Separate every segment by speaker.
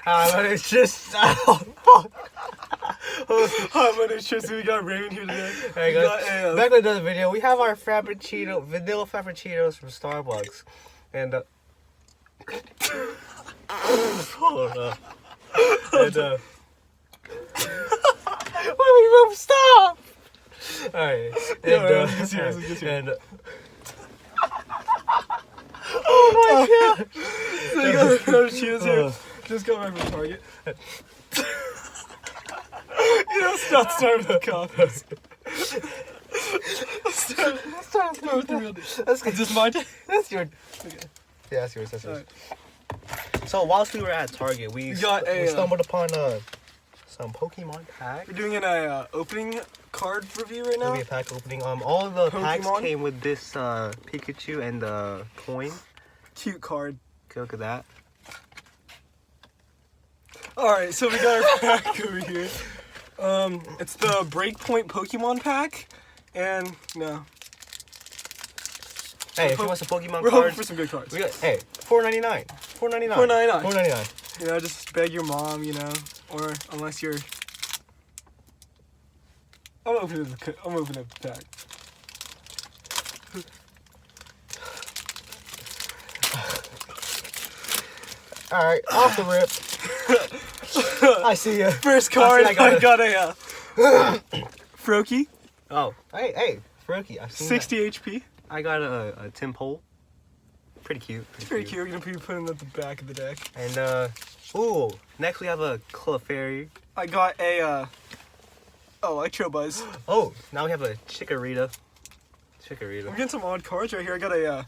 Speaker 1: But it's just fuck.
Speaker 2: Hi, my name's Tristan. We got Raymond here today.
Speaker 1: Hey guys, back with another video. We have our Frappuccino, vanilla Frappuccinos from Starbucks, and hold on. And wait, Mom, stop! All right, and oh my god!
Speaker 2: So we got Frappuccinos here. Just go right from Target. You know, start with the comments. Start with the real dish.
Speaker 1: That's good.
Speaker 2: Is this my day?
Speaker 1: That's your. Okay. Yeah, that's yours. That's yours. Right. So whilst we were at Target, we stumbled upon some Pokemon packs.
Speaker 2: We're doing an opening card review right now.
Speaker 1: Maybe a pack opening. All of the packs
Speaker 2: Pokemon
Speaker 1: came with this Pikachu and the coin.
Speaker 2: Cute card.
Speaker 1: Okay, look at that.
Speaker 2: Alright, so we got our pack over here. It's the Breakpoint Pokemon pack, and no.
Speaker 1: Hey, if you want some Pokemon
Speaker 2: we're
Speaker 1: cards,
Speaker 2: hoping for some good cards.
Speaker 1: we got, hey, $4.99. $4.99. $4.99.
Speaker 2: You know, just beg your mom, you know, or unless you're. I'm opening up the pack.
Speaker 1: All right, off the rip. I see ya.
Speaker 2: First card, I got a Froakie.
Speaker 1: Oh, hey, Froakie. I've seen
Speaker 2: 60 HP.
Speaker 1: I got a Timpole. Pretty cute.
Speaker 2: Pretty cute. We're gonna be putting it at the back of the deck.
Speaker 1: And ooh, next we have a Clefairy.
Speaker 2: I got a Electrobuzz.
Speaker 1: Oh, now we have a Chikorita.
Speaker 2: I'm getting some odd cards right here. I got a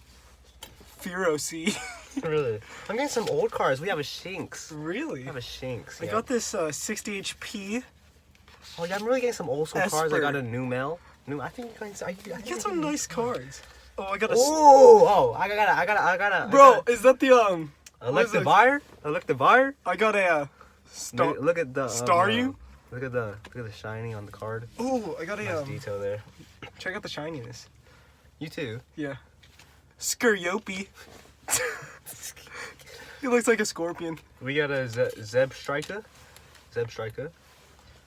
Speaker 2: Fearocy.
Speaker 1: Really? I'm getting some old cards. We have a Shinx.
Speaker 2: Really?
Speaker 1: I have a Shinx.
Speaker 2: I got this 60 HP.
Speaker 1: Oh yeah, I'm really getting some old school cards. I
Speaker 2: Esper.
Speaker 1: got a Numel. I think you guys. I
Speaker 2: Get some nice cards. Oh, I got a.
Speaker 1: I got a.
Speaker 2: Bro, is that the
Speaker 1: Electivire? Electivire?
Speaker 2: I got a star.
Speaker 1: Look at the
Speaker 2: Staryu?
Speaker 1: Look at the shiny on the card.
Speaker 2: Ooh, I got a
Speaker 1: Nice detail there.
Speaker 2: check out the shininess.
Speaker 1: You too.
Speaker 2: Yeah. Skuryopi. He looks like a scorpion.
Speaker 1: We got a Zebstrika.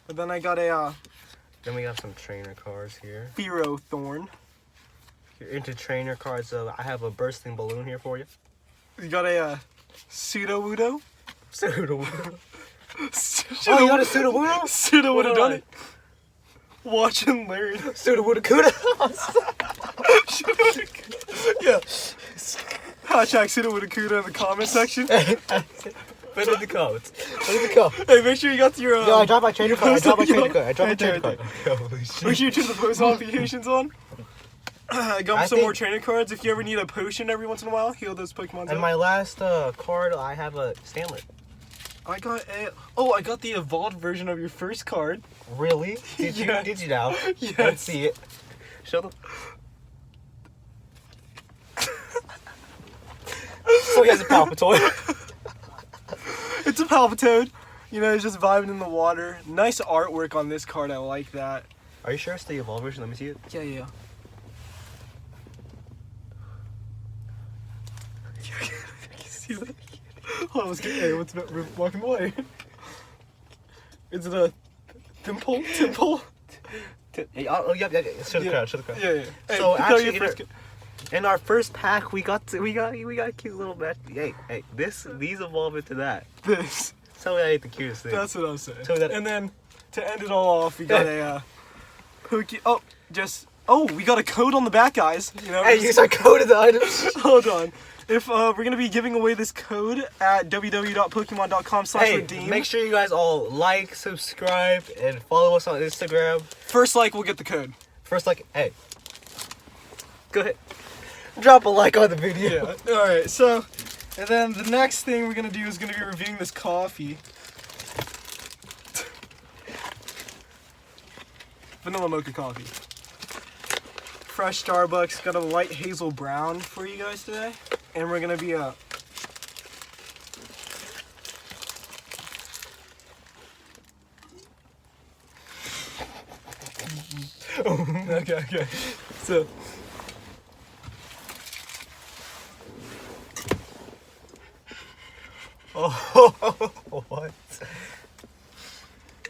Speaker 2: But then I got a
Speaker 1: Then we got some trainer cards here.
Speaker 2: Fearothorn.
Speaker 1: If you're into trainer cards, I have a bursting balloon here for you.
Speaker 2: You got a Sudowoodo.
Speaker 1: Sudowoodo. Oh, you got a Sudowoodo?
Speaker 2: Sudo would have done it. Watch and learn.
Speaker 1: Sudowoodo Kuda.
Speaker 2: Yeah. Hashtag Sudowoodo in the comment section.
Speaker 1: Put it in the comments.
Speaker 2: Hey, make sure you got your.
Speaker 1: Yo, I dropped my trainer card. Holy
Speaker 2: Make
Speaker 1: shit.
Speaker 2: sure you turn the post notifications on. I got some more trainer cards. If you ever need a potion every once in a while, heal those Pokemon.
Speaker 1: And my last card, I have a Stanlet.
Speaker 2: I got the evolved version of your first card.
Speaker 1: Really? Did you now?
Speaker 2: Yes.
Speaker 1: Let's see it. Show them. So he has a Palpitoid.
Speaker 2: It's a Palpitoad. You know, it's just vibing in the water. Nice artwork on this card. I like that.
Speaker 1: Are you sure it's the evolved version? Let me see it.
Speaker 2: Yeah. See that? Hold on, let's get. Hey, we're walking away. Is it a Timple?
Speaker 1: Oh, yep. Show the crowd.
Speaker 2: Yeah. Hey,
Speaker 1: So actually,
Speaker 2: first
Speaker 1: in our first pack, we got a cute little match. Hey, these evolve into that.
Speaker 2: this.
Speaker 1: Tell me that ain't the cutest thing.
Speaker 2: That's what I'm saying.
Speaker 1: So that-
Speaker 2: And then to end it all off, we got a we got a code on the back, guys. You know.
Speaker 1: Hey, use our code in the items.
Speaker 2: Hold on. If we're gonna be giving away this code at www.pokemon.com/redeem.
Speaker 1: Hey, make sure you guys all like, subscribe, and follow us on Instagram.
Speaker 2: First like will get the code.
Speaker 1: First, hey, go ahead, drop a like on the video.
Speaker 2: Yeah. All right. So, and then the next thing we're gonna do is gonna be reviewing this coffee. Vanilla mocha coffee. Fresh Starbucks. Got a light hazel brown for you guys today, and we're gonna be Okay. So.
Speaker 1: Oh, what?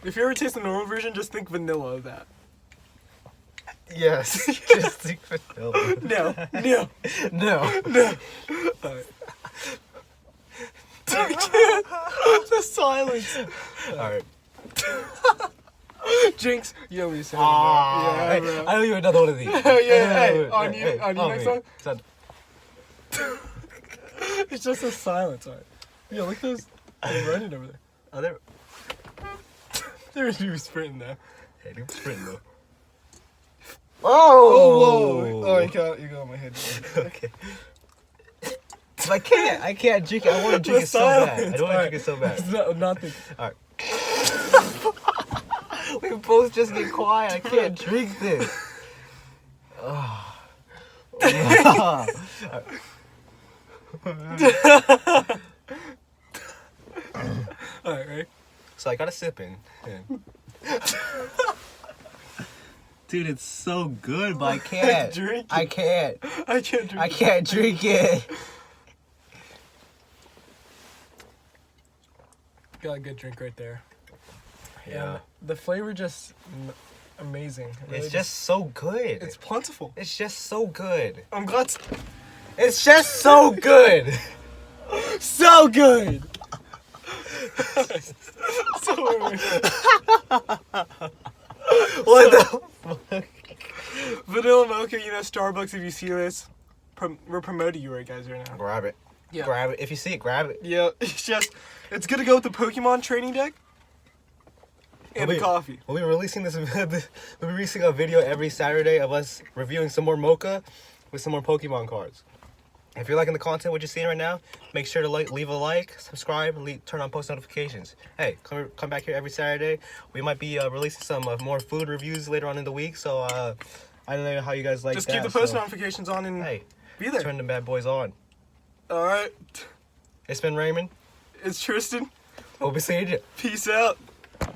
Speaker 2: If you ever taste the normal version, just think vanilla of that.
Speaker 1: Yes. Just think vanilla.
Speaker 2: No.
Speaker 1: No.
Speaker 2: Alright. The silence.
Speaker 1: Alright.
Speaker 2: Jinx, you owe me something.
Speaker 1: Ah,
Speaker 2: Yeah,
Speaker 1: hey,
Speaker 2: bro.
Speaker 1: I owe you another one of these.
Speaker 2: Hey, on you next
Speaker 1: me.
Speaker 2: one?
Speaker 1: Son.
Speaker 2: It's just a silence, alright. Yeah, look at those. They're running over there.
Speaker 1: Oh, there.
Speaker 2: There's you sprinting there.
Speaker 1: Hey, dude, sprinting though.
Speaker 2: Oh, whoa. Oh, you got on my head.
Speaker 1: Okay. I can't drink it. I want to drink it so bad. I don't want to drink it so bad.
Speaker 2: No, nothing.
Speaker 1: Alright. We both just get quiet. I can't drink this.
Speaker 2: Alright, right?
Speaker 1: So I got a sip in. Yeah. Dude, it's so good, but I can't.
Speaker 2: Drink it.
Speaker 1: I can't.
Speaker 2: I can't drink
Speaker 1: I can't drink it.
Speaker 2: Got a good drink right there.
Speaker 1: Yeah.
Speaker 2: And the flavor just amazing. Really
Speaker 1: It's just so good.
Speaker 2: it's plentiful.
Speaker 1: It's just so good.
Speaker 2: I'm glad.
Speaker 1: It's just so good.
Speaker 2: So good. So
Speaker 1: What the fuck?
Speaker 2: vanilla mocha, you know, Starbucks. If you see this, we're promoting you right, guys, right now.
Speaker 1: Grab it.
Speaker 2: Yeah.
Speaker 1: Grab it. If you see it, grab it.
Speaker 2: Yeah, it's gonna go with the Pokemon training deck and the
Speaker 1: Wait.
Speaker 2: coffee.
Speaker 1: We'll be releasing this. We'll be releasing a video every Saturday of us reviewing some more mocha with some more Pokemon cards. If you're liking the content, what you're seeing right now, make sure to leave a like, subscribe, and turn on post notifications. Hey, come back here every Saturday. We might be releasing some more food reviews later on in the week. So I don't know how you guys like
Speaker 2: Just
Speaker 1: that.
Speaker 2: keep the post
Speaker 1: so,
Speaker 2: notifications on and
Speaker 1: hey,
Speaker 2: be there.
Speaker 1: turn them bad boys on.
Speaker 2: All right,
Speaker 1: It's been Raymond.
Speaker 2: it's Tristan.
Speaker 1: We'll be seeing you.
Speaker 2: Peace out.